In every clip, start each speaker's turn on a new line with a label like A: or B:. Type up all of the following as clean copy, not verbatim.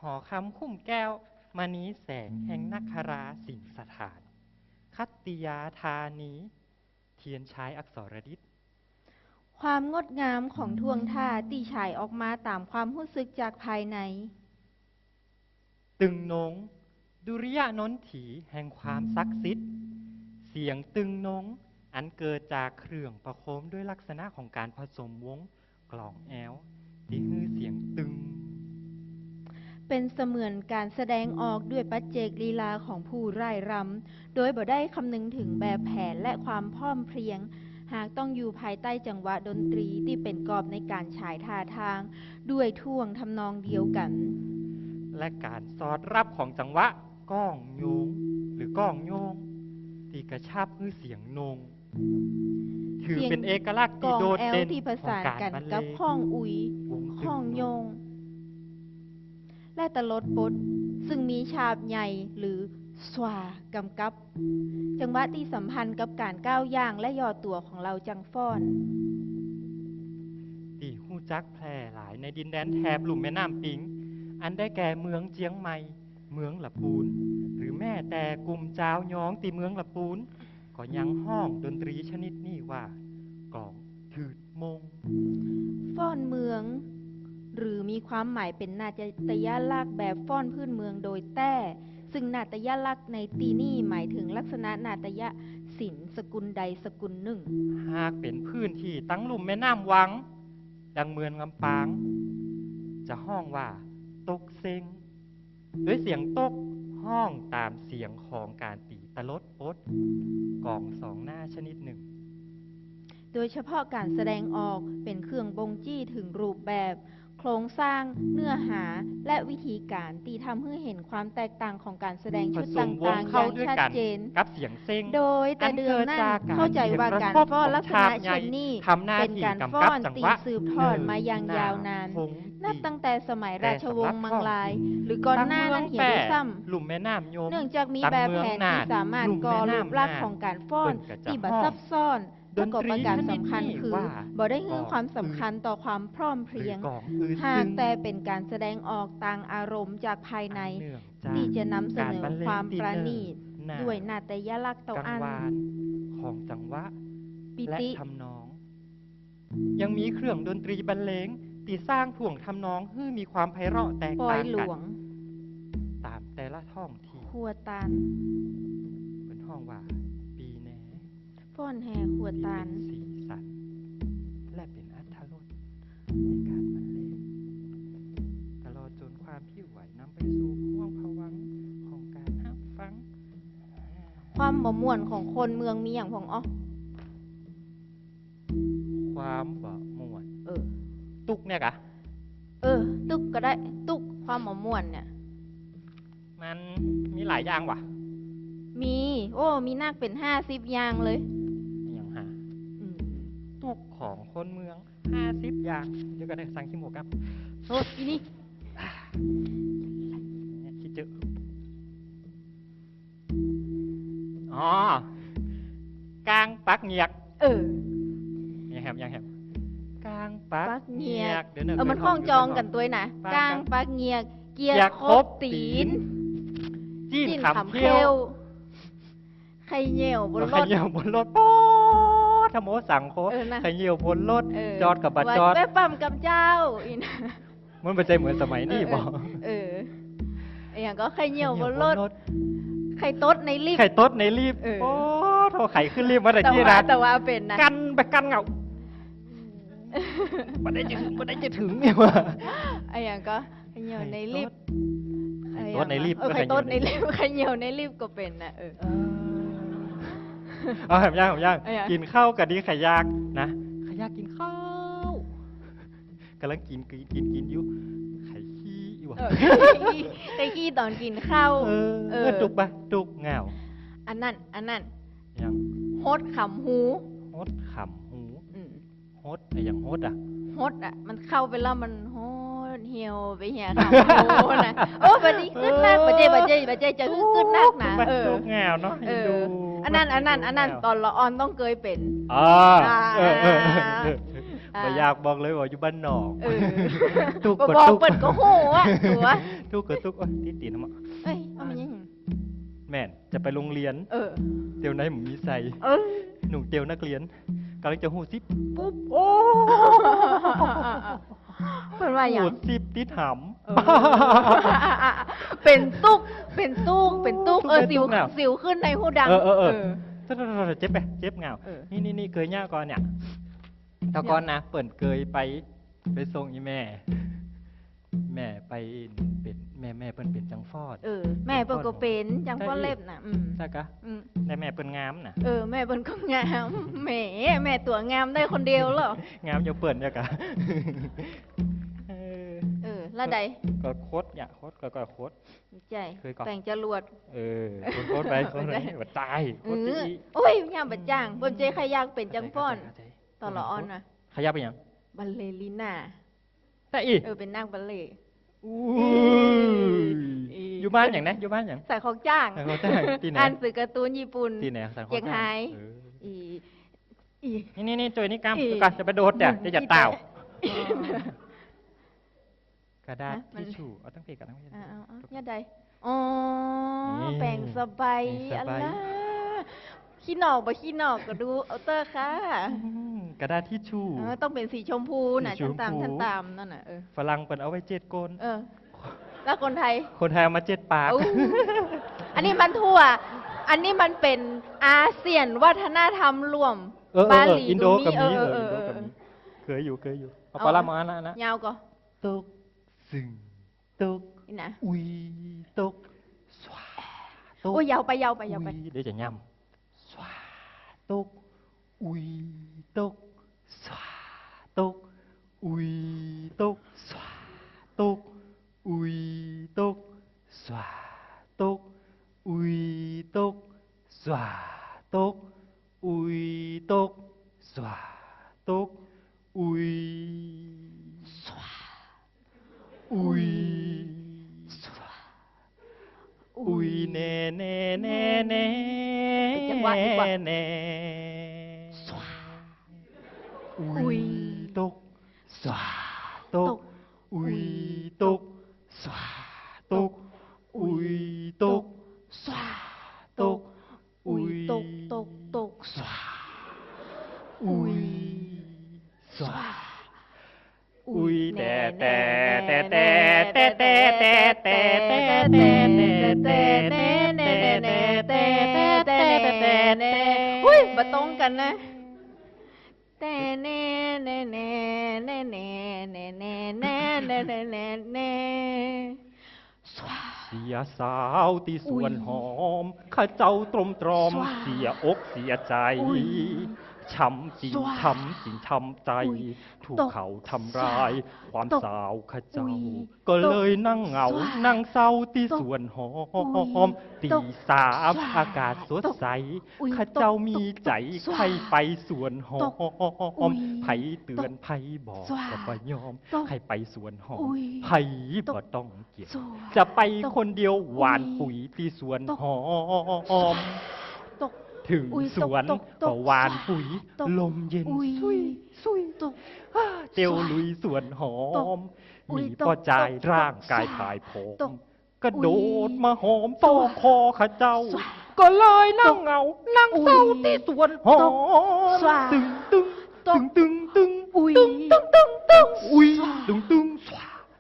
A: หอคำคุ้มแก้วมณีแสงแห่งนักคราสินสถาน คัตติยาธานีเทียนชายอักษรดิษฐ์
B: ความงดงามของท่วงท่าตีฉายออกมาตามความรู้สึกจากภายใน
A: ตึงนงดุริยะนนถีแห่งความศักดิ์สิทธิ์เสียงตึงนงอันเกิดจากเครื่องประโคมด้วยลักษณะของการผสมวงกลองแอลที่ฮือเสียงตึง
B: เป็นเสมือนการแสดงออกด้วยปัจเจกลีลาของผู้ร่ายรำโดยบ่ได้คำนึงถึงแบบแผนและความพร้อมเพรียงหากต้องอยู่ภายใต้จังหวะดนตรีที่เป็นกรอบในการฉายท่าทางด้วยท่วงทำนองเดียวกัน
A: และการสอดรับของจังหวะก้องโยงหรือก้องโยงที่กระชับฮือเสียงนงถือเป็นเอกลักษณ์ที่โดดเด่น
B: ที่ผสานกัน
A: ของการบรรเล
B: กับข้องอุยข้องโยงและตลดปดซึ่งมีฉาบใหญ่หรือสวากำกับจังหวะที่สัมพันธ์กับการก้าวย่างและย่อตัวของเราจังฟ้อน
A: ที่ฮู้จักแพร่หลายในดินแดนแถบลุ่มแม่น้ำปิงอันได้แก่เมืองเจียงใหม่เมืองละปูนหรือแม่แต่กลุ่มเจ้าย้องตีเมืองละปูนก็ยังห้องดนตรีชนิดนี้ว่ากลองถืดมง
B: ฟ้อนเมืองหรือมีความหมายเป็นนาฏยลักษณ์แบบฟ้อนพื้นเมืองโดยแต้ซึ่งนาฏยลักษณ์ในที่นี้หมายถึงลักษณะนาฏยศิลป์สกุลใดสกุลหนึ่ง
A: หากเป็นพื้นที่ตั้งลุ่มแม่น้ำวังดังเมืองลำปางจะห้องว่าตกเซ็งด้วยเสียงตกห้องตามเสียงของการตีตะลดปดกองสองหน้าชนิดหนึ่ง
B: โดยเฉพาะการแสดงออกเป็นเครื่องบ่งจี้ถึงรูปแบบโครงสร้างเนื้อหาและวิธีการที่ทำให้เห็นความแตกต่างของการแสดงชุดต่างๆอย่างชัดเจน
A: กับเสียงเซ็ง
B: โดยแต่เดิมนั้นเข้าใจว่าการฟ้อนลักษณะเช่นนี้เป็นการฟ้อนตีสืบทอดมาอย่างยาวนานนับตั้งแต่สมัยราชวงศ์มังลายหรือก่อนหน้านั้นเหี่ยด้วยซ้ำเนื่องจากมีแบบแผนที่สามารถก่อรูปลักษณ์ของการฟ้อนที่บ่ซับซ้อนประกอบประการสำคัญคือบ่ได้ให้ความสำคัญต่อความพร้อมเพรียงหากแต่เป็นการแสดงออกต่างอารมณ์จากภายในที่จะนำเสนอความประณีตด้วยนาฏยลักษณ์ต่ออัน
A: ของจังหวะ
B: และ
A: ทำนองยังมีเครื่องดนตรีบรรเลงที่สร้างท่วงทำนองให้มีความไพเราะแตกต่างกันตามแต่ละท้องที่
B: ขัวตาล
A: เป็นห้องว่าปีแหน
B: ฟ้อนแห่ขัวตาล
A: สีสันและเป็นอรรถรสในการบรรเลงตลอดจนความผิวไหวนำไปสู่ห่วงภวังค์ของการรับฟัง
B: ความบ่ม่วนของคนเมืองมีอย่างพอง
A: ความบ่ม่วนตุกเนี่ยกะ
B: ตุกก็ได้ตุกความบ่ม่วนเนี่ย
A: มันมีหลายอย่างว่ะ
B: มีนักเป็น50อย่างเลย
A: อย่างหาตุกของคนเมือง50อย่างเดี๋ยวก็ได้สั่งขี้หมูกับ
B: โทษอีนี่
A: คิดเจอกลางปักเงียกยังแหมกลางปักเงียก
B: เดี๋ยวมันห้องจองกันตัวนะกลางปักเงียกเกียร์ครบตีน
A: จีนขำเขี้ยว
B: ไข่เหี่ยวบน
A: รถป๊อทโมสั่งโคไข่เหี่ยวบนรถจอดกับบัดจอด
B: แป๊บปั๊มกับเจ้าอีนะ
A: มันเป็นใจเหมือนสมัยนี้บอก
B: อย่างก็ไข่เหี่ยวบนรถไข่ต๊ดในลิฟต์
A: โอ้โทรไข่ขึ้นลิฟต์มาแต่ที่ร้าน
B: แต่ว่าเป็นนะ
A: กันไปกันเหงาบ่ได้จะถึงเนี่ยว่ะ
B: อย่างก็ไข่เหี่ยวในลิฟต์
A: ไข่ต๊ดในลิฟต์
B: ไข่ต๊ดในลิฟต์ไข่เหี่ยวในลิฟต์ก็เป็นนะ
A: เอาแหมย่างกินข้าวกับดีไข่ยากนะไข่ยากกินข้าวกำลังกินอยู่ไข่ขี้อยู่
B: ไข่ขี้ตอนกินข้าว
A: ตุกเหงา
B: อันนั้น
A: ยัง
B: ฮดขำหู
A: ฮดอย่างฮด
B: มันเข้าไปแล้วมันฮดเหี่ยวไปเหี่ยขำหูนะบัดนี้ขึ้นนักบัดเจจะขึ้นนักนะ
A: ตุกเหงาเนาะ
B: อันนั้นตอนละออนต้องเคยเป็น
A: ไม่อยากบอกเลยว่าอยู่บ้านนอก
B: ตุกบอกเปิดก็โหตัว
A: ทุกเกิดทุกที่ตีนมั้ง
B: เอ้ยเอามายัง
A: แม่นจะไปโรงเรียนเตียวไหนผมมีใส่หนุ่มเตียวนักเรียนกำลังจะหูซิปุ๊บโอ้
B: เพิ่นว่าอย่าง
A: หูซิติดห
B: ำเป็นตุกสิวขึ้นในหูดัง
A: เจ็บไปเจ็บเงานี่เคยย่าก่อนเนี่ยตะก่อนนะเปิ่นเคยไปส่งอีแม่ไปเป็นแม่เปิ้นเป็นจังฟอด
B: แม่เปิ้นก็เป็นจังฟอดเล็บน่ะ
A: ใช่กะได้แม่เปิ้นงามน่ะ
B: แม่เปิ้นก็งามแม่ตัวงามได้คนเดียวเหร
A: องามอยู่เปิ้นเนี่ยกะ
B: แล้วใด
A: ก็โคตรเนี่ยโคตรก็โคตร
B: ใจแต่งจรวด
A: โคตรไปว่าตายโคตรดี
B: โอ้ยยามบัดจ้างเปิ้นใจใครอยากเป็นจังฟอนตลอดน่ะ
A: ใครอยากเป็นหยัง
B: บัลเลริน่า
A: แต่อี
B: เป็นนางบัลเล่
A: อยู่บ้านอย่างนะอยู่บ้านอย่าง
B: ใส่ของจ้าง
A: ที่ไหน
B: อ่านสื่อการ์ตูนญี่ปุ่น
A: ที่ไหนใส่ของ
B: จ้างไฮ
A: นี่จอยนี่กล้ามจะไปโดดเนี่ยจะเต่ากระดาษทิชชู่เอาตั้งเพลงกันตั้งเพลง
B: ยัดใดอ๋อแปรงสบายอะไรขี้นอกก็ดูเอาเตอร์ค่ะ
A: กระดาษทิชชู่
B: ต้องเป็นสีชมพูน่ะฉันตามนั่นน่ะ
A: ฝรั่งเป็นเอาไว้เจ็ดก้น
B: แล้วคนไทย
A: เอามาเจ็ดปาก
B: อันนี้มันทั่วอันนี้มันเป็นอาเซียนวัฒนธรรมรวมบาหลี
A: อินโดกับมีเคยอยู่เอาปลามานะ
B: ยาวก็
A: ตุกซึงตุก
B: นี่นะ
A: อุยตุกสวา
B: ตุกโอ้ยยาวไปเ
A: ดี๋ยวจะย่ำสวาตุกอุยตุกสวาตุกอุยตุกสวาตุกอุยตุกสวาตุกอุยตุกสวาตุกอุยตุกสวาตุกอุยสวาอุยสวาอุยเน่
B: จังหวะดีกว่า
A: สวาอุยตุกสวาตุกอุยตุกสวาตุกอุยตุกสวาตุกอุยตุกสวาอุยสวาอุยแต่
B: อุ้ยมาตรงกันนะแต่
A: เสียสาวที่สวนหอมข้าเจ้าตรมเสียอกเสียใจช้ำจริงช้ำใจถูกเขาทำร้ายความสาวข้าเจ้าก็เลยนั่งเหงานั่งเศร้าที่สวนหอมตีสามอากาศสดใสข้าเจ้ามีใจใครไปสวนหอมไผเตือนไผบอกก็บ่ยอมใครไปสวนหอมไผบ่ต้องเกี่ยวจะไปคนเดียวหวานปุ๋ยที่สวนหอมถึงสวนก็หวานปุ๋ยลมเย็นซุยเตียวลุยสวนหอมมีพ่อใจร่างกายผายผอมกระโดดมาหอมต่อคอข้าเจ้าก็เลยนั่งเหงานั่งเศร้าที่สวนหอมตึงอุ้ยตึง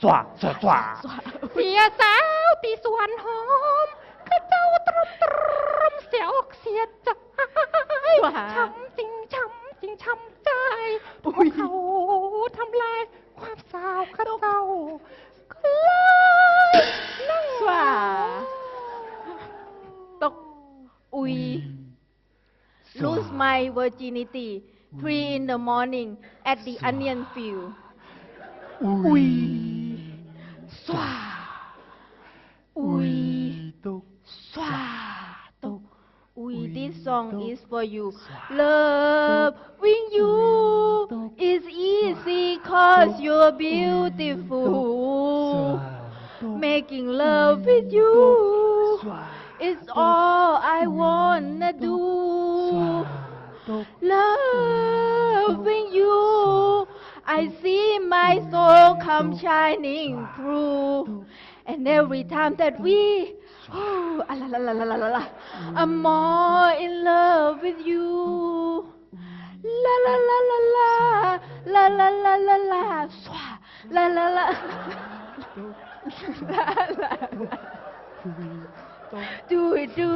A: สวาเสียสาวที่สวนหอมข้าเจ้าตรมเสียอกเสียใจช้ำจริงช้ำใจพวกเขาทำลายความสาวข้าเจ้าก็เลยนั่งว่า
B: ตกอุย lose my virginity 3 in the morning at the onion field
A: อุยสวาอุยตุกสวาตุก
B: this song is for you loving you is easy cause you're beautiful making love with you is all I wanna do loving you I see my soul come shining through And every time that we I'm more in love with you la la la la la la la la la la la la la do it do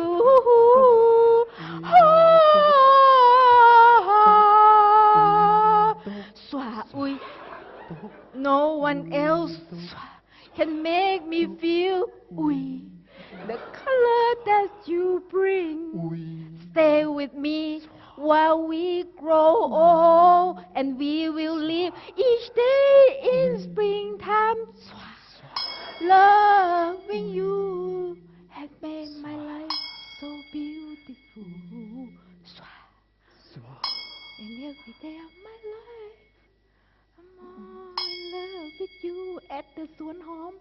B: no one else can make me feel the color that you bring stay with me while we grow old and we will live each day in springtime loving you has made my life so beautiful and every day of my life I'm more in love with you at the สวนหอม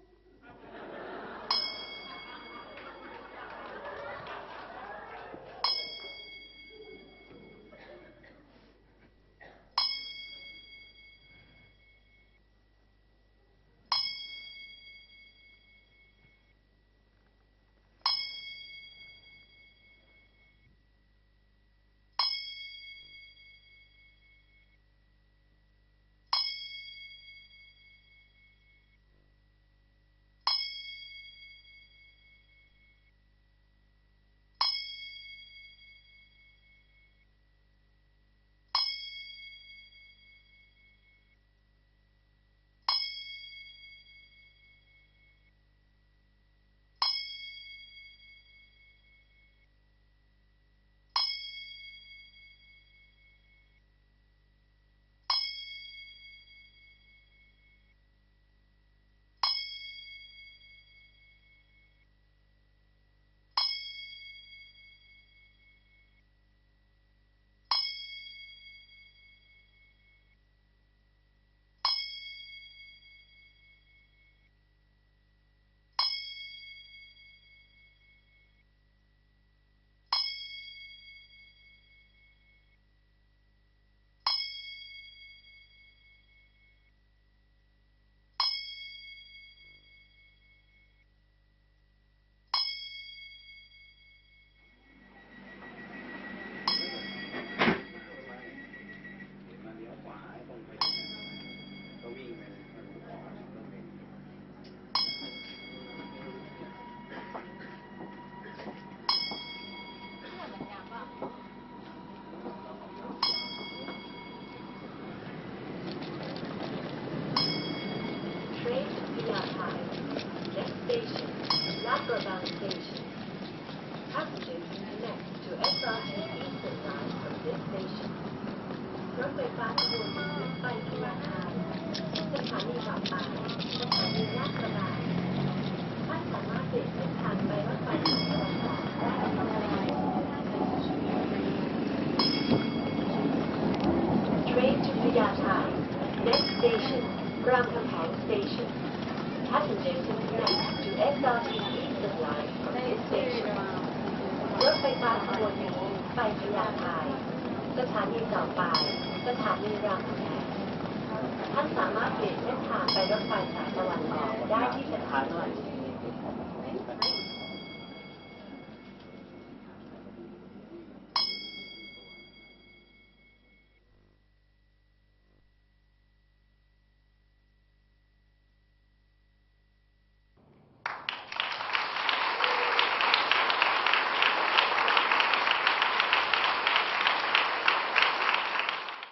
C: Lagabang Station. Passengers connect to SRT Eastern Line from this station. รถไฟฟ้าขบวนนี้ไปพญาไทสถานีต่อไปสถานีลาดกระบังท่านสามารถเปลี่ยนเส้นทางไปรถไฟสายตะวันออกได้ที่สถานี Train to Payathai. Next station, Rangkampong Station. Passengers can connect to SRT Eastern Line from this station. รถไฟฟ้าขบวนนี้ไปพญาไทสถานีต่อไปสถานีรามคำแหงท่านสามารถเปลี่ยนเส้นทางไปรถไฟสายตะวันออกได้ที่สถานี